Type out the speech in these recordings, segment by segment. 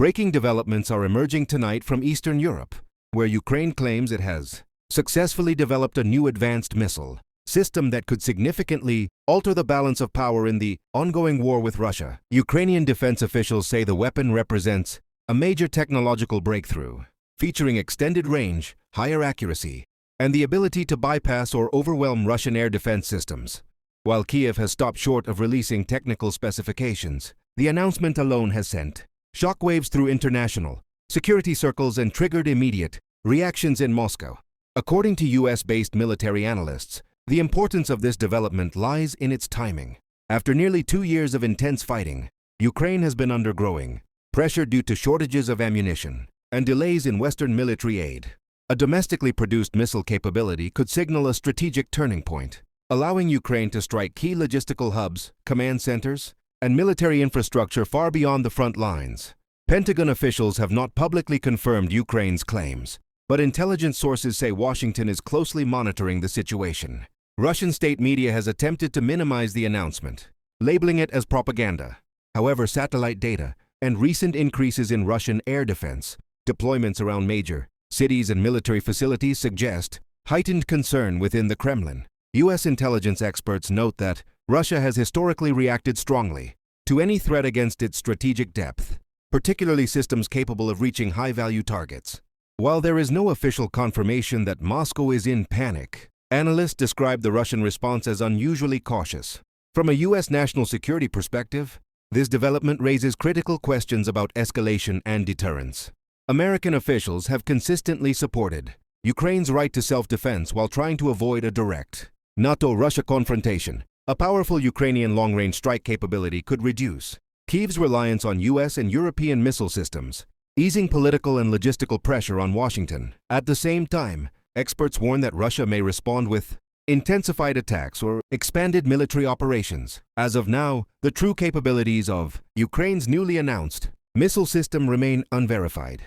Breaking developments are emerging tonight from Eastern Europe, where Ukraine claims it has successfully developed a new advanced missile system that could significantly alter the balance of power in the ongoing war with Russia. Ukrainian defense officials say the weapon represents a major technological breakthrough, featuring extended range, higher accuracy, and the ability to bypass or overwhelm Russian air defense systems. While Kiev has stopped short of releasing technical specifications, the announcement alone has sent shockwaves through international security circles and triggered immediate reactions in Moscow. According to US-based military analysts, the importance of this development lies in its timing. After nearly 2 years of intense fighting, Ukraine has been under growing pressure due to shortages of ammunition and delays in Western military aid. A domestically produced missile capability could signal a strategic turning point, allowing Ukraine to strike key logistical hubs, command centers, and military infrastructure far beyond the front lines. Pentagon officials have not publicly confirmed Ukraine's claims, but intelligence sources say Washington is closely monitoring the situation. Russian state media has attempted to minimize the announcement, labeling it as propaganda. However, satellite data and recent increases in Russian air defense deployments around major cities and military facilities suggest heightened concern within the Kremlin. U.S. intelligence experts note that Russia has historically reacted strongly to any threat against its strategic depth, particularly systems capable of reaching high-value targets. While there is no official confirmation that Moscow is in panic, analysts describe the Russian response as unusually cautious. From a U.S. national security perspective, this development raises critical questions about escalation and deterrence. American officials have consistently supported Ukraine's right to self-defense while trying to avoid a direct NATO-Russia confrontation. A powerful Ukrainian long-range strike capability could reduce Kyiv's reliance on U.S. and European missile systems, easing political and logistical pressure on Washington. At the same time, experts warn that Russia may respond with intensified attacks or expanded military operations. As of now, the true capabilities of Ukraine's newly announced missile system remain unverified.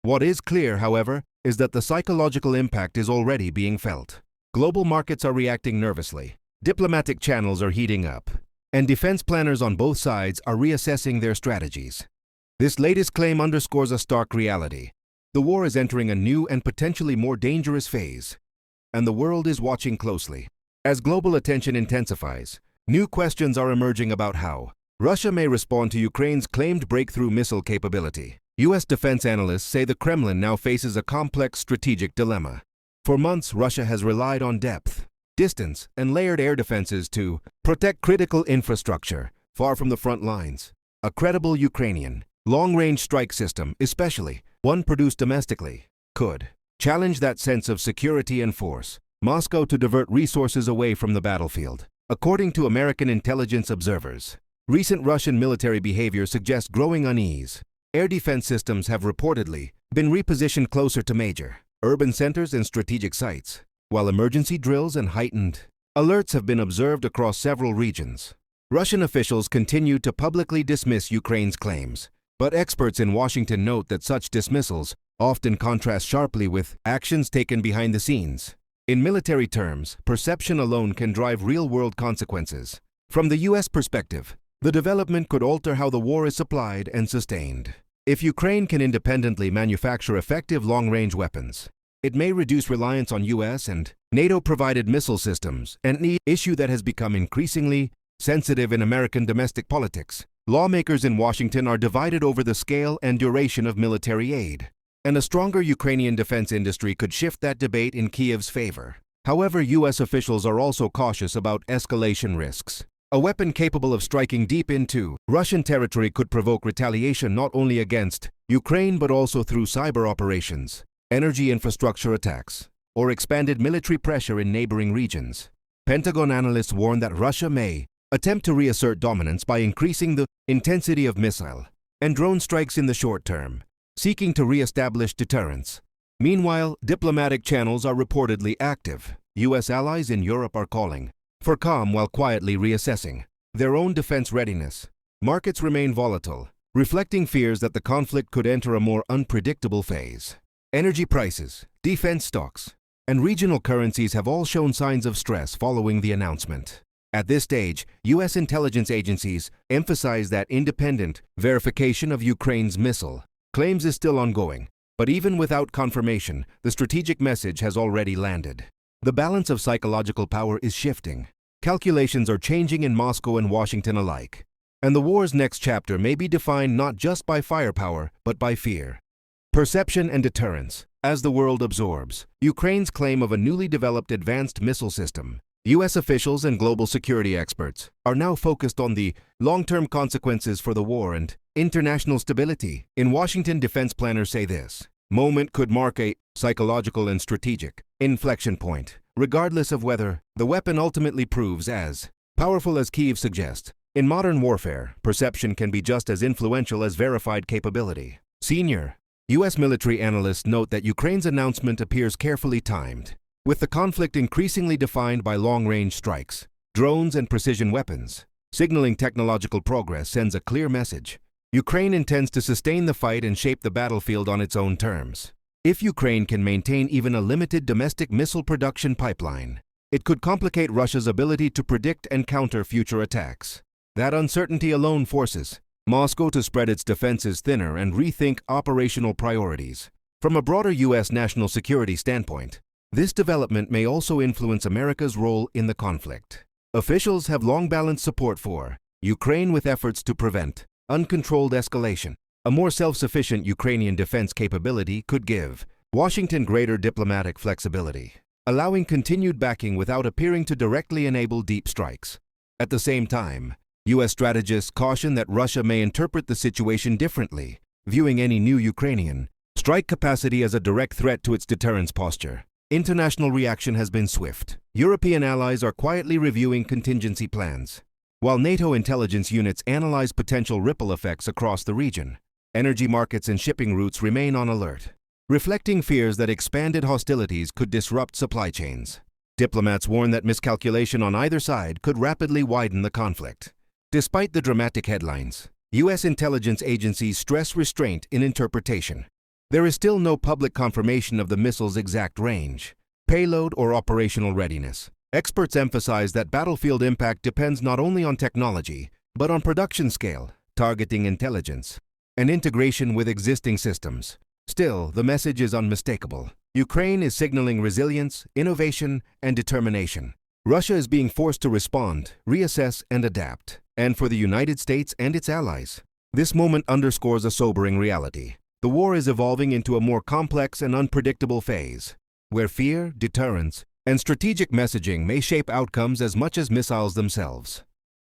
What is clear, however, is that the psychological impact is already being felt. Global markets are reacting nervously. Diplomatic channels are heating up, and defense planners on both sides are reassessing their strategies. This latest claim underscores a stark reality. The war is entering a new and potentially more dangerous phase, and the world is watching closely. As global attention intensifies, new questions are emerging about how Russia may respond to Ukraine's claimed breakthrough missile capability. U.S. defense analysts say the Kremlin now faces a complex strategic dilemma. For months, Russia has relied on depth, distance, and layered air defenses to protect critical infrastructure far from the front lines. A credible Ukrainian long-range strike system, especially one produced domestically, could challenge that sense of security and force Moscow to divert resources away from the battlefield. According to American intelligence observers, recent Russian military behavior suggests growing unease. Air defense systems have reportedly been repositioned closer to major urban centers and strategic sites, while emergency drills and heightened alerts have been observed across several regions. Russian officials continue to publicly dismiss Ukraine's claims, but experts in Washington note that such dismissals often contrast sharply with actions taken behind the scenes. In military terms, perception alone can drive real-world consequences. From the U.S. perspective, the development could alter how the war is supplied and sustained. If Ukraine can independently manufacture effective long-range weapons, it may reduce reliance on U.S. and NATO-provided missile systems, an issue that has become increasingly sensitive in American domestic politics. Lawmakers in Washington are divided over the scale and duration of military aid, and a stronger Ukrainian defense industry could shift that debate in Kiev's favor. However, U.S. officials are also cautious about escalation risks. A weapon capable of striking deep into Russian territory could provoke retaliation not only against Ukraine but also through cyber operations, energy infrastructure attacks, or expanded military pressure in neighboring regions. Pentagon analysts warn that Russia may attempt to reassert dominance by increasing the intensity of missile and drone strikes in the short term, seeking to re-establish deterrence. Meanwhile, diplomatic channels are reportedly active. U.S. allies in Europe are calling for calm while quietly reassessing their own defense readiness. Markets remain volatile, reflecting fears that the conflict could enter a more unpredictable phase. Energy prices, defense stocks, and regional currencies have all shown signs of stress following the announcement. At this stage, U.S. intelligence agencies emphasize that independent verification of Ukraine's missile claims is still ongoing, but even without confirmation, the strategic message has already landed. The balance of psychological power is shifting. Calculations are changing in Moscow and Washington alike. And the war's next chapter may be defined not just by firepower, but by fear. Perception and deterrence. As the world absorbs Ukraine's claim of a newly developed advanced missile system, U.S. officials and global security experts are now focused on the long-term consequences for the war and international stability. In Washington, defense planners say this moment could mark a psychological and strategic inflection point, regardless of whether the weapon ultimately proves as powerful as Kyiv suggests. In modern warfare, perception can be just as influential as verified capability. Senior U.S. military analysts note that Ukraine's announcement appears carefully timed, with the conflict increasingly defined by long-range strikes, drones, and precision weapons. Signaling technological progress sends a clear message. Ukraine intends to sustain the fight and shape the battlefield on its own terms. If Ukraine can maintain even a limited domestic missile production pipeline, it could complicate Russia's ability to predict and counter future attacks. That uncertainty alone forces Moscow to spread its defenses thinner and rethink operational priorities. From a broader U.S. national security standpoint, this development may also influence America's role in the conflict. Officials have long balanced support for Ukraine with efforts to prevent uncontrolled escalation. A more self-sufficient Ukrainian defense capability could give Washington greater diplomatic flexibility, allowing continued backing without appearing to directly enable deep strikes. At the same time, U.S. strategists caution that Russia may interpret the situation differently, viewing any new Ukrainian strike capacity as a direct threat to its deterrence posture. International reaction has been swift. European allies are quietly reviewing contingency plans, while NATO intelligence units analyze potential ripple effects across the region. Energy markets and shipping routes remain on alert, reflecting fears that expanded hostilities could disrupt supply chains. Diplomats warn that miscalculation on either side could rapidly widen the conflict. Despite the dramatic headlines, U.S. intelligence agencies stress restraint in interpretation. There is still no public confirmation of the missile's exact range, payload, or operational readiness. Experts emphasize that battlefield impact depends not only on technology, but on production scale, targeting intelligence, and integration with existing systems. Still, the message is unmistakable. Ukraine is signaling resilience, innovation, and determination. Russia is being forced to respond, reassess, and adapt. And for the United States and its allies, this moment underscores a sobering reality. The war is evolving into a more complex and unpredictable phase, where fear, deterrence, and strategic messaging may shape outcomes as much as missiles themselves.